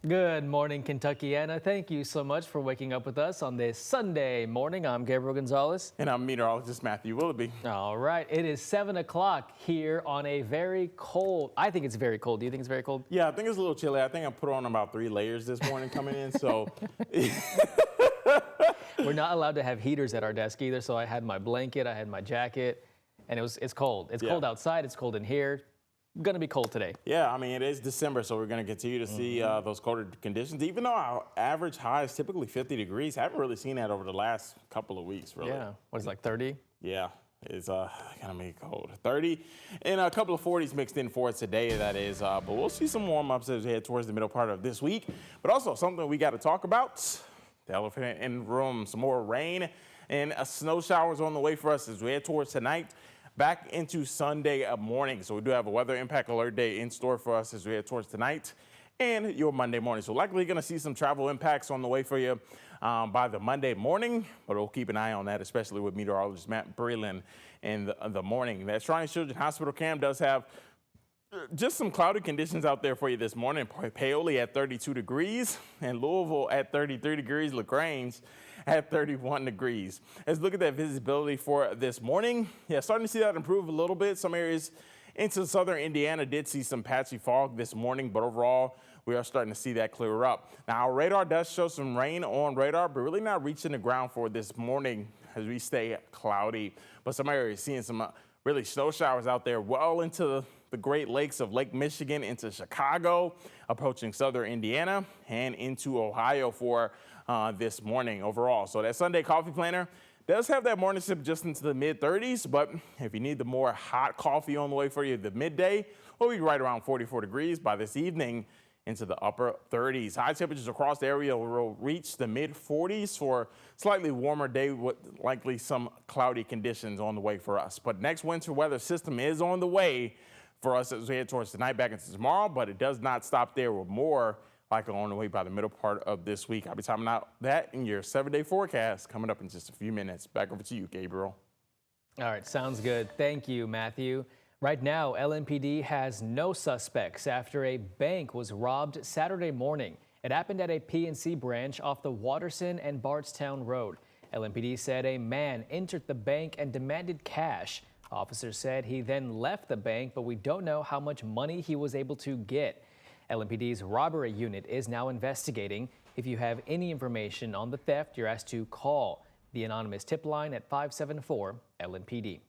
Good morning, Kentuckiana. Thank you so much for waking up with us on this Sunday morning. I'm Gabriel Gonzalez. And I'm meteorologist Matthew Willoughby. All right, it is 7 o'clock here on a very cold, I think it's very cold. Do you think it's very cold? Yeah, I think it's a little chilly. I think I put on about 3 layers this morning coming in, so. We're not allowed to have heaters at our desk either, so I had my blanket, I had my jacket, and it's cold. It's cold outside, it's cold in here. Gonna be cold today. Yeah, I mean, it is December, so we're going to continue to see those colder conditions. Even though our average high is typically 50 degrees, I haven't really seen that over the last couple of weeks, really. Yeah, what is it, like 30? Yeah, it's going to make it cold. 30 and a couple of 40s mixed in for us today, that is. But we'll see some warm-ups as we head towards the middle part of this week. But also something we got to talk about, the elephant in the room, some more rain and snow showers on the way for us as we head towards tonight. Back into Sunday morning. So we do have a weather impact alert day in store for us as we head towards tonight and your Monday morning. So likely going to see some travel impacts on the way for you by the Monday morning, but we'll keep an eye on that, especially with meteorologist Matt Breland in the morning. That Shrine Children's Hospital cam does have just some cloudy conditions out there for you this morning. Paoli at 32 degrees and Louisville at 33 degrees. LaGrange at 31 degrees. Let's look at that visibility for this morning. Yeah, starting to see that improve a little bit. Some areas into southern Indiana did see some patchy fog this morning, but overall, we are starting to see that clear up. Now, our radar does show some rain on radar, but really not reaching the ground for this morning as we stay cloudy. But some areas seeing some really snow showers out there well into the Great Lakes of Lake Michigan, into Chicago, approaching southern Indiana, and into Ohio for this morning overall. So that Sunday coffee planner does have that morning sip just into the mid-30s, but if you need the more hot coffee on the way for you the midday, we'll be right around 44 degrees by this evening into the upper 30s. High temperatures across the area will reach the mid-40s for slightly warmer day with likely some cloudy conditions on the way for us. But next winter weather system is on the way for us as we head towards tonight back into tomorrow, but it does not stop there with more likely on the way by the middle part of this week. I'll be talking about that in your 7-day forecast coming up in just a few minutes. Back over to you, Gabriel. All right, sounds good. Thank you, Matthew. Right now, LMPD has no suspects after a bank was robbed Saturday morning. It happened at a PNC branch off the Watterson and Bardstown Road. LMPD said a man entered the bank and demanded cash. Officers said he then left the bank, but we don't know how much money he was able to get. LMPD's robbery unit is now investigating. If you have any information on the theft, you're asked to call the anonymous tip line at 574 LMPD.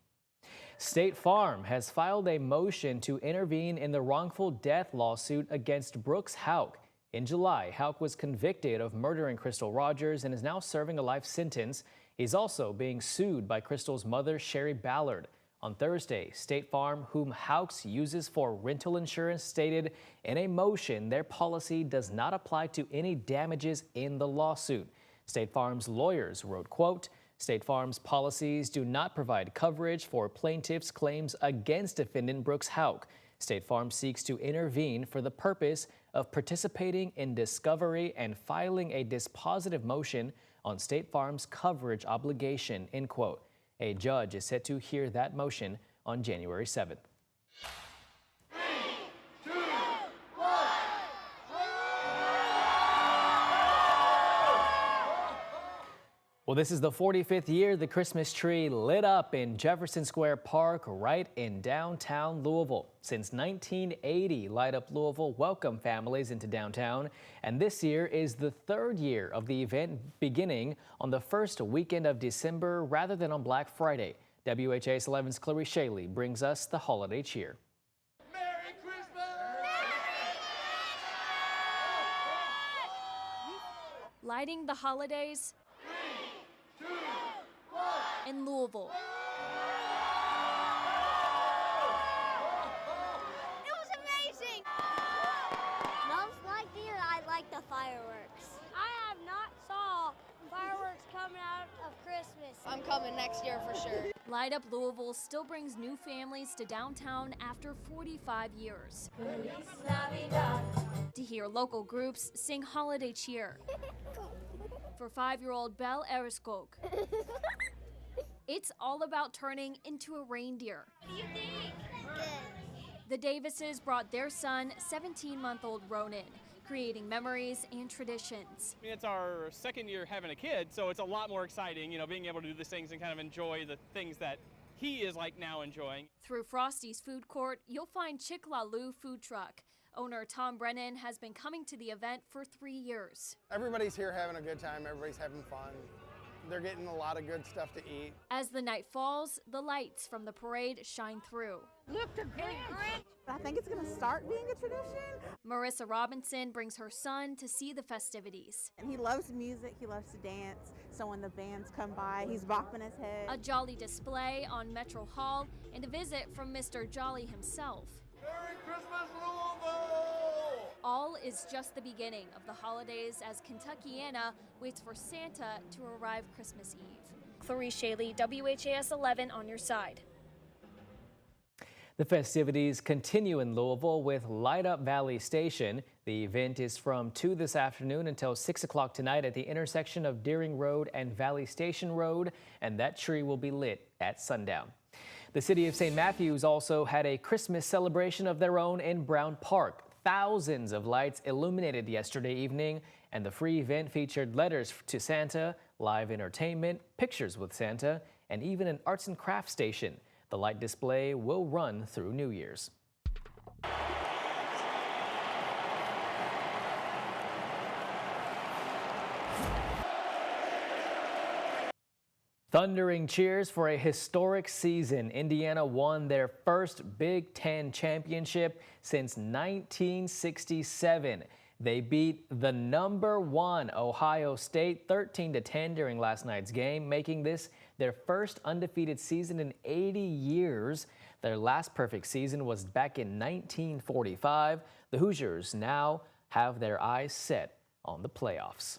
State Farm has filed a motion to intervene in the wrongful death lawsuit against Brooks Houck. In July, Houck was convicted of murdering Crystal Rogers and is now serving a life sentence. He's also being sued by Crystal's mother, Sherry Ballard. On Thursday, State Farm, whom Houck's uses for rental insurance, stated in a motion their policy does not apply to any damages in the lawsuit. State Farm's lawyers wrote, quote, State Farm's policies do not provide coverage for plaintiffs' claims against defendant Brooks Houck. State Farm seeks to intervene for the purpose of participating in discovery and filing a dispositive motion on State Farm's coverage obligation, end quote. A judge is set to hear that motion on January 7th. Well, this is the 45th year the Christmas tree lit up in Jefferson Square Park right in downtown Louisville. Since 1980, Light Up Louisville welcomed families into downtown, and this year is the 3rd year of the event, beginning on the first weekend of December rather than on Black Friday. WHAS 11's Clarice Shaley brings us the holiday cheer. Merry Christmas! Lighting the holidays in Louisville. It was amazing! Mom's like it and I like the fireworks. I have not saw fireworks coming out of Christmas. I'm coming next year for sure. Light Up Louisville still brings new families to downtown after 45 years. To hear local groups sing holiday cheer. For 5-year-old Belle Eriskog, it's all about turning into a reindeer. What do you think? Good. The Davises brought their son, 17-month-old Ronan. creating memories and traditions. I mean, it's our second year having a kid, so it's a lot more exciting, being able to do these things and kind of enjoy the things that he is like now enjoying. Through Frosty's food court, you'll find Chick La Lou food truck. Owner Tom Brennan has been coming to the event for 3 years. Everybody's here having a good time. Everybody's having fun. They're getting a lot of good stuff to eat. As the night falls, the lights from the parade shine through. Look, the Grinch! I think it's going to start being a tradition. Marissa Robinson brings her son to see the festivities. And he loves music, he loves to dance, so when the bands come by, he's bopping his head. A jolly display on Metro Hall and a visit from Mr. Jolly himself. Merry Christmas, Louisville! All is just the beginning of the holidays as Kentuckiana waits for Santa to arrive Christmas Eve. Clarice Shaley, WHAS 11 on your side. The festivities continue in Louisville with Light Up Valley Station. The event is from 2 this afternoon until 6 o'clock tonight at the intersection of Deering Road and Valley Station Road, and that tree will be lit at sundown. The city of St. Matthews also had a Christmas celebration of their own in Brown Park. Thousands of lights illuminated yesterday evening, and the free event featured letters to Santa, live entertainment, pictures with Santa, and even an arts and crafts station. The light display will run through New Year's. Thundering cheers for a historic season. Indiana won their first Big Ten championship since 1967. They beat the #1 Ohio State 13-10 during last night's game, making this their first undefeated season in 80 years. Their last perfect season was back in 1945. The Hoosiers now have their eyes set on the playoffs.